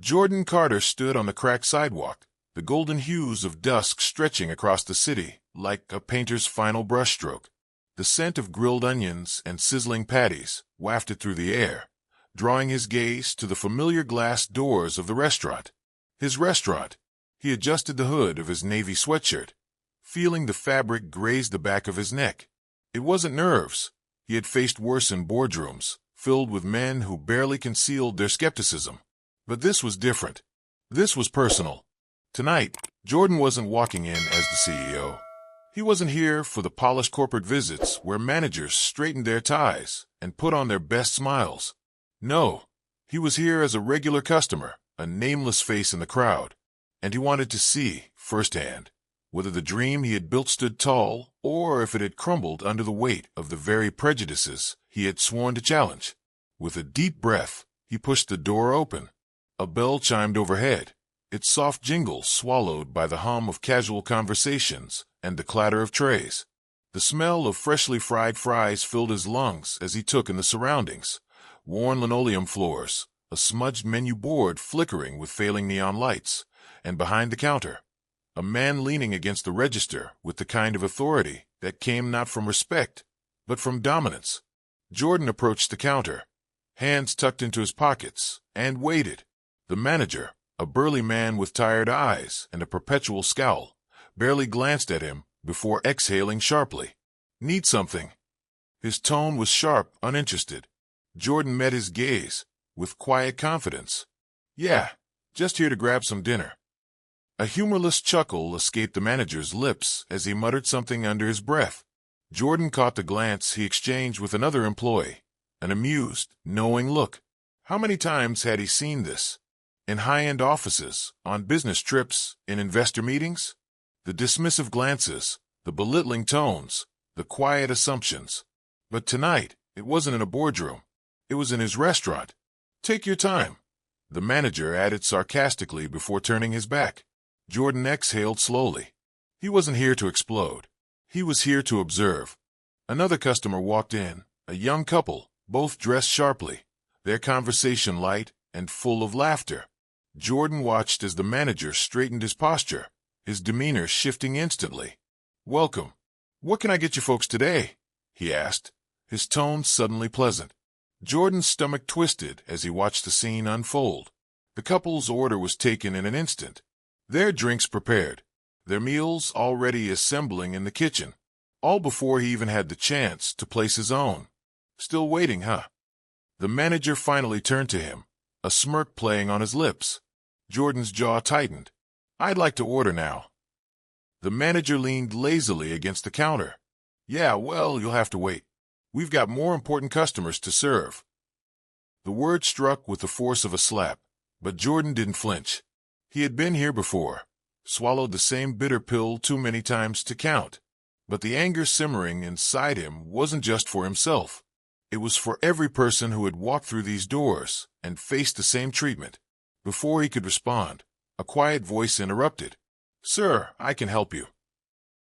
Jordan Carter stood on the cracked sidewalk, the golden hues of dusk stretching across the city like a painter's final brushstroke. The scent of grilled onions and sizzling patties wafted through the air, drawing his gaze to the familiar glass doors of the restaurant. His restaurant. He adjusted the hood of his navy sweatshirt, feeling the fabric graze the back of his neck. It wasn't nerves. He had faced worse in boardrooms, filled with men who barely concealed their skepticism. But this was different. This was personal. Tonight, Jordan wasn't walking in as the CEO. He wasn't here for the polished corporate visits where managers straightened their ties and put on their best smiles. No, he was here as a regular customer, a nameless face in the crowd, and he wanted to see, firsthand, whether the dream he had built stood tall or if it had crumbled under the weight of the very prejudices he had sworn to challenge. With a deep breath, he pushed the door open. A bell chimed overhead, its soft jingle swallowed by the hum of casual conversations and the clatter of trays. The smell of freshly fried fries filled his lungs as he took in the surroundings. Worn linoleum floors, a smudged menu board flickering with failing neon lights, and behind the counter, a man leaning against the register with the kind of authority that came not from respect, but from dominance. Jordan approached the counter, hands tucked into his pockets, and waited. The manager, a burly man with tired eyes and a perpetual scowl, barely glanced at him before exhaling sharply. "Need something?" His tone was sharp, uninterested. Jordan met his gaze with quiet confidence. "Yeah, just here to grab some dinner." A humorless chuckle escaped the manager's lips as he muttered something under his breath. Jordan caught the glance he exchanged with another employee, an amused, knowing look. How many times had he seen this? In high-end offices, on business trips, in investor meetings? The dismissive glances, the belittling tones, the quiet assumptions. But tonight, it wasn't in a boardroom. It was in his restaurant. "Take your time," the manager added sarcastically before turning his back. Jordan exhaled slowly. He wasn't here to explode. He was here to observe. Another customer walked in, a young couple, both dressed sharply, their conversation light and full of laughter. Jordan watched as the manager straightened his posture, his demeanor shifting instantly. "Welcome. What can I get you folks today?" he asked, his tone suddenly pleasant. Jordan's stomach twisted as he watched the scene unfold. The couple's order was taken in an instant, their drinks prepared, their meals already assembling in the kitchen, all before he even had the chance to place his own. "Still waiting, huh?" The manager finally turned to him, a smirk playing on his lips. Jordan's jaw tightened. "I'd like to order now." The manager leaned lazily against the counter. "Yeah, well, you'll have to wait. We've got more important customers to serve." The word struck with the force of a slap, but Jordan didn't flinch. He had been here before, swallowed the same bitter pill too many times to count. But the anger simmering inside him wasn't just for himself. It was for every person who had walked through these doors and faced the same treatment. Before he could respond, a quiet voice interrupted. "Sir, I can help you."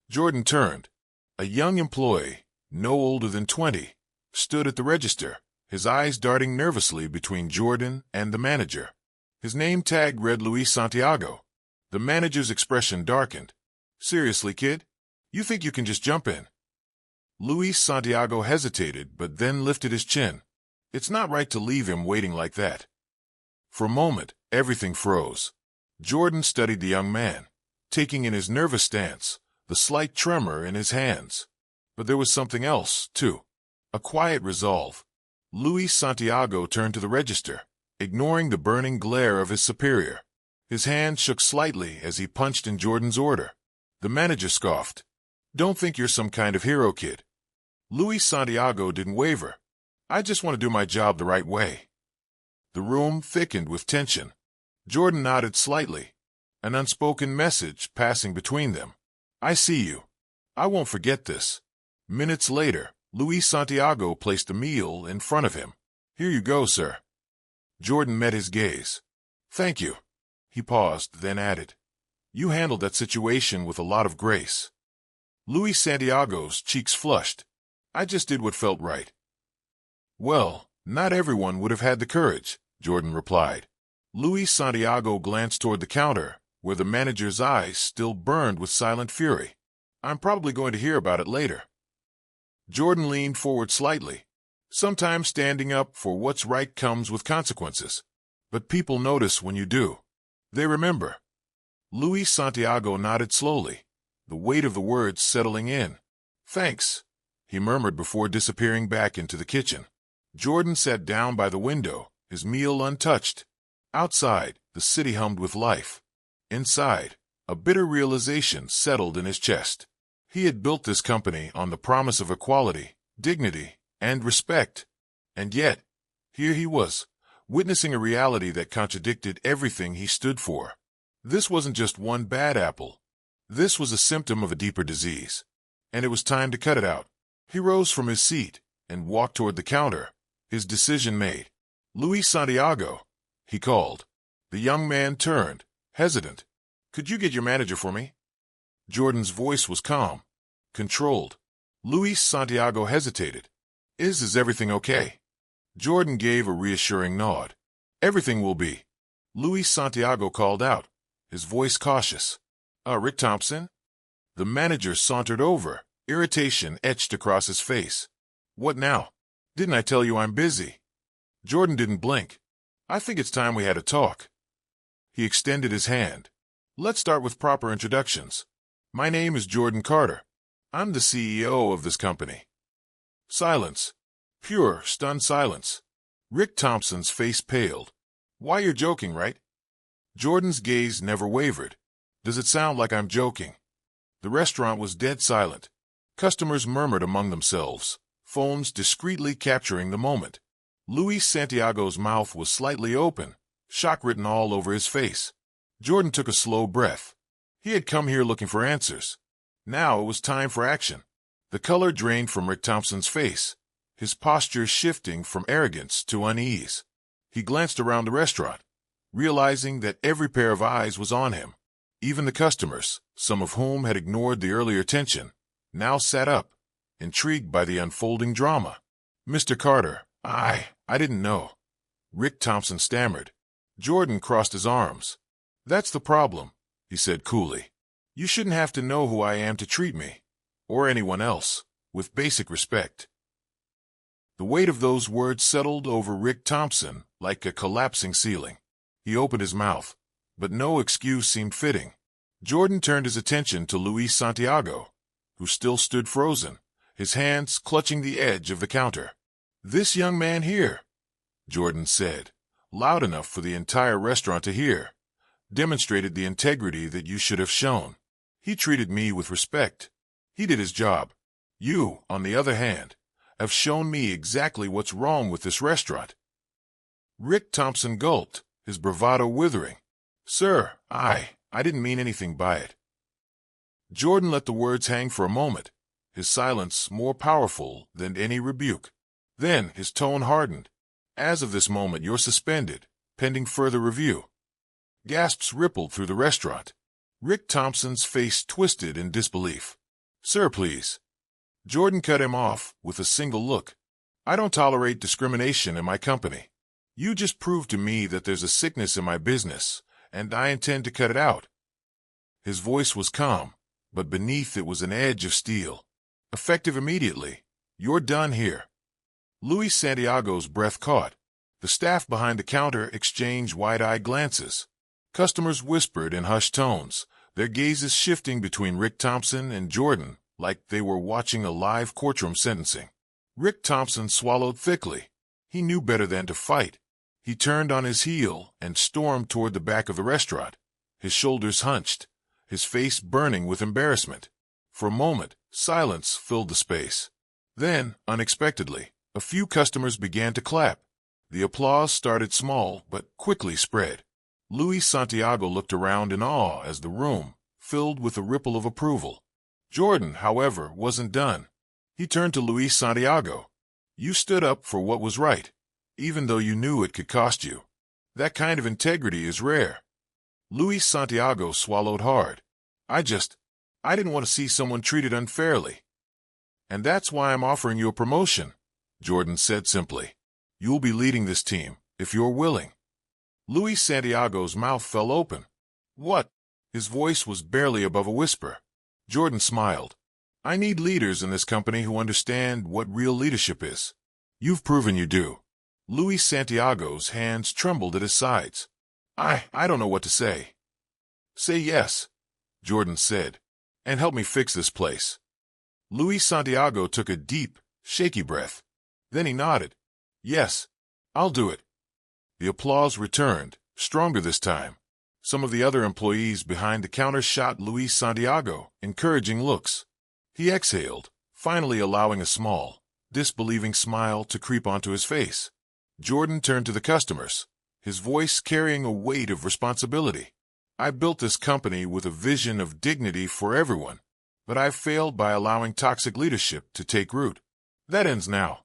Jordan turned. A young employee, no older than 20, stood at the register, his eyes darting nervously between Jordan and the manager. His name tag read Luis Santiago. The manager's expression darkened. "Seriously, kid? You think you can just jump in?" Luis Santiago hesitated, but then lifted his chin. "It's not right to leave him waiting like that." For a moment, everything froze. Jordan studied the young man, taking in his nervous stance, the slight tremor in his hands. But there was something else, too. A quiet resolve. Luis Santiago turned to the register, ignoring the burning glare of his superior. His hand shook slightly as he punched in Jordan's order. The manager scoffed. "Don't think you're some kind of hero, kid." Luis Santiago didn't waver. "I just want to do my job the right way." The room thickened with tension. Jordan nodded slightly, an unspoken message passing between them. "I see you. I won't forget this." Minutes later, Luis Santiago placed a meal in front of him. "Here you go, sir." Jordan met his gaze. "Thank you." He paused, then added, "You handled that situation with a lot of grace." Luis Santiago's cheeks flushed. "I just did what felt right." "Well, not everyone would have had the courage," Jordan replied. Luis Santiago glanced toward the counter, where the manager's eyes still burned with silent fury. I'm probably going to hear about it later. Jordan leaned forward slightly. Sometimes standing up for what's right comes with consequences. But people notice when you do. They remember. Luis Santiago nodded slowly, the weight of the words settling in. Thanks, he murmured before disappearing back into the kitchen. Jordan sat down by the window, his meal untouched. Outside, the city hummed with life. Inside, a bitter realization settled in his chest. He had built this company on the promise of equality, dignity, and respect. And yet, here he was, witnessing a reality that contradicted everything he stood for. This wasn't just one bad apple. This was a symptom of a deeper disease. And it was time to cut it out. He rose from his seat and walked toward the counter, his decision made. Luis Santiago, he called. The young man turned, hesitant. Could you get your manager for me? Jordan's voice was calm, controlled. Luis Santiago hesitated. Is everything okay? Jordan gave a reassuring nod. Everything will be. Luis Santiago called out, his voice cautious. Rick Thompson? The manager sauntered over, irritation etched across his face. What now? Didn't I tell you I'm busy? Jordan didn't blink. I think it's time we had a talk. He extended his hand. Let's start with proper introductions. My name is Jordan Carter. I'm the CEO of this company. Silence. Pure, stunned silence. Rick Thompson's face paled. Why, you're joking, right? Jordan's gaze never wavered. Does it sound like I'm joking? The restaurant was dead silent. Customers murmured among themselves, phones discreetly capturing the moment. Luis Santiago's mouth was slightly open, shock written all over his face. Jordan took a slow breath. He had come here looking for answers. Now it was time for action. The color drained from Rick Thompson's face, his posture shifting from arrogance to unease. He glanced around the restaurant, realizing that every pair of eyes was on him. Even the customers, some of whom had ignored the earlier tension, now sat up, intrigued by the unfolding drama. Mr. Carter, I didn't know. Rick Thompson stammered. Jordan crossed his arms. That's the problem, he said coolly. You shouldn't have to know who I am to treat me, or anyone else, with basic respect. The weight of those words settled over Rick Thompson like a collapsing ceiling. He opened his mouth, but no excuse seemed fitting. Jordan turned his attention to Luis Santiago, who still stood frozen, his hands clutching the edge of the counter. This young man here, Jordan said, loud enough for the entire restaurant to hear, demonstrated the integrity that you should have shown. He treated me with respect. He did his job. You, on the other hand, have shown me exactly what's wrong with this restaurant. Rick Thompson gulped, his bravado withering. Sir, I didn't mean anything by it. Jordan let the words hang for a moment, his silence more powerful than any rebuke. Then his tone hardened. As of this moment, you're suspended, pending further review. Gasps rippled through the restaurant. Rick Thompson's face twisted in disbelief. Sir, please. Jordan cut him off with a single look. I don't tolerate discrimination in my company. You just proved to me that there's a sickness in my business, and I intend to cut it out. His voice was calm, but beneath it was an edge of steel. Effective immediately. You're done here. Luis Santiago's breath caught. The staff behind the counter exchanged wide-eyed glances. Customers whispered in hushed tones, their gazes shifting between Rick Thompson and Jordan like they were watching a live courtroom sentencing. Rick Thompson swallowed thickly. He knew better than to fight. He turned on his heel and stormed toward the back of the restaurant, his shoulders hunched, his face burning with embarrassment. For a moment, silence filled the space. Then, unexpectedly, a few customers began to clap. The applause started small but quickly spread. Luis Santiago looked around in awe as the room filled with a ripple of approval. Jordan, however, wasn't done. He turned to Luis Santiago. You stood up for what was right, even though you knew it could cost you. That kind of integrity is rare. Luis Santiago swallowed hard. I didn't want to see someone treated unfairly. And that's why I'm offering you a promotion, Jordan said simply. You'll be leading this team, if you're willing. Luis Santiago's mouth fell open. What? His voice was barely above a whisper. Jordan smiled. I need leaders in this company who understand what real leadership is. You've proven you do. Luis Santiago's hands trembled at his sides. I don't know what to say. Say yes, Jordan said, and help me fix this place. Luis Santiago took a deep, shaky breath. Then he nodded. Yes, I'll do it. The applause returned, stronger this time. Some of the other employees behind the counter shot Luis Santiago encouraging looks. He exhaled, finally allowing a small, disbelieving smile to creep onto his face. Jordan turned to the customers, his voice carrying a weight of responsibility. I built this company with a vision of dignity for everyone, but I've failed by allowing toxic leadership to take root. That ends now.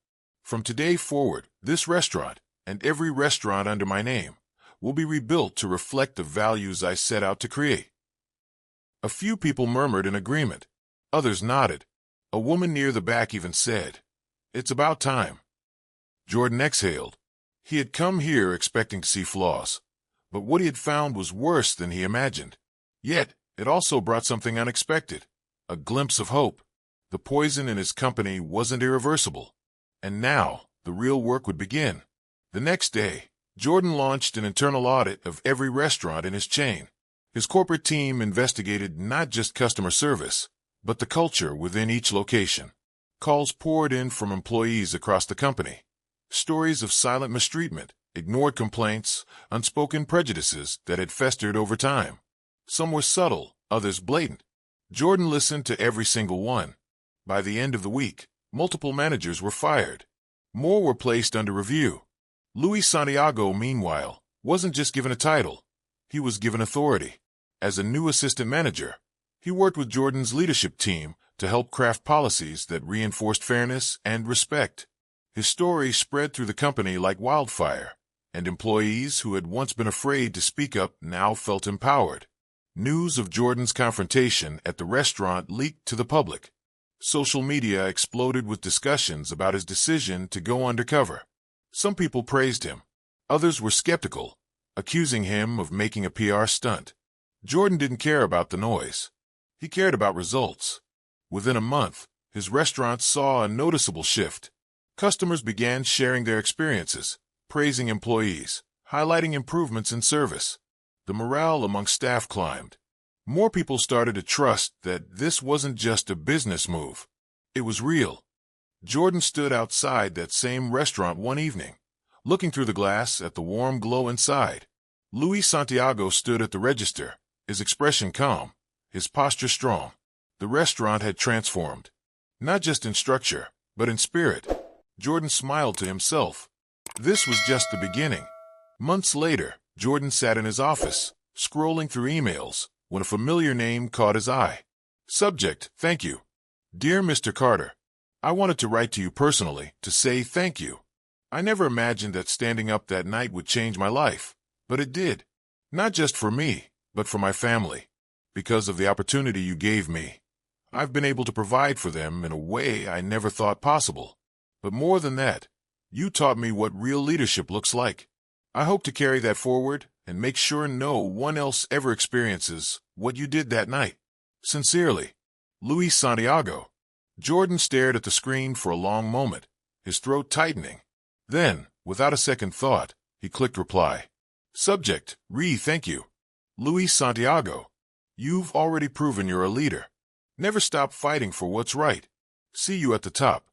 From today forward, this restaurant, and every restaurant under my name, will be rebuilt to reflect the values I set out to create. A few people murmured in agreement. Others nodded. A woman near the back even said, It's about time. Jordan exhaled. He had come here expecting to see flaws, but what he had found was worse than he imagined. Yet, it also brought something unexpected, a glimpse of hope. The poison in his company wasn't irreversible, and now the real work would begin. The next day, Jordan launched an internal audit of every restaurant in his chain. His corporate team investigated not just customer service, but the culture within each location. Calls poured in from employees across the company. Stories of silent mistreatment, ignored complaints, unspoken prejudices that had festered over time. Some were subtle, others blatant. Jordan listened to every single one. By the end of the week, multiple managers were fired. More were placed under review. Luis Santiago, meanwhile, wasn't just given a title. He was given authority. As a new assistant manager, he worked with Jordan's leadership team to help craft policies that reinforced fairness and respect. His story spread through the company like wildfire, and employees who had once been afraid to speak up now felt empowered. News of Jordan's confrontation at the restaurant leaked to the public. Social media exploded with discussions about his decision to go undercover. Some people praised him. Others were skeptical, accusing him of making a PR stunt. Jordan didn't care about the noise. He cared about results. Within a month, his restaurant saw a noticeable shift. Customers began sharing their experiences, praising employees, highlighting improvements in service. The morale among staff climbed. More people started to trust that this wasn't just a business move. It was real. Jordan stood outside that same restaurant one evening, looking through the glass at the warm glow inside. Luis Santiago stood at the register, his expression calm, his posture strong. The restaurant had transformed, not just in structure, but in spirit. Jordan smiled to himself. This was just the beginning. Months later, Jordan sat in his office, scrolling through emails, when a familiar name caught his eye. Subject, thank you. Dear Mr. Carter, I wanted to write to you personally to say thank you. I never imagined that standing up that night would change my life, but it did. Not just for me, but for my family. Because of the opportunity you gave me, I've been able to provide for them in a way I never thought possible. But more than that, you taught me what real leadership looks like. I hope to carry that forward and make sure no one else ever experiences what you did that night. Sincerely, Luis Santiago. Jordan stared at the screen for a long moment, his throat tightening. Then, without a second thought, he clicked reply. Subject, thank you. Luis Santiago. You've already proven you're a leader. Never stop fighting for what's right. See you at the top.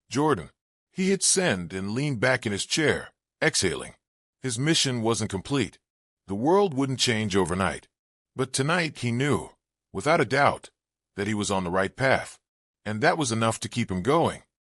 Jordan. He hit send and leaned back in his chair, exhaling. His mission wasn't complete. The world wouldn't change overnight. But tonight he knew, without a doubt, that he was on the right path. And that was enough to keep him going.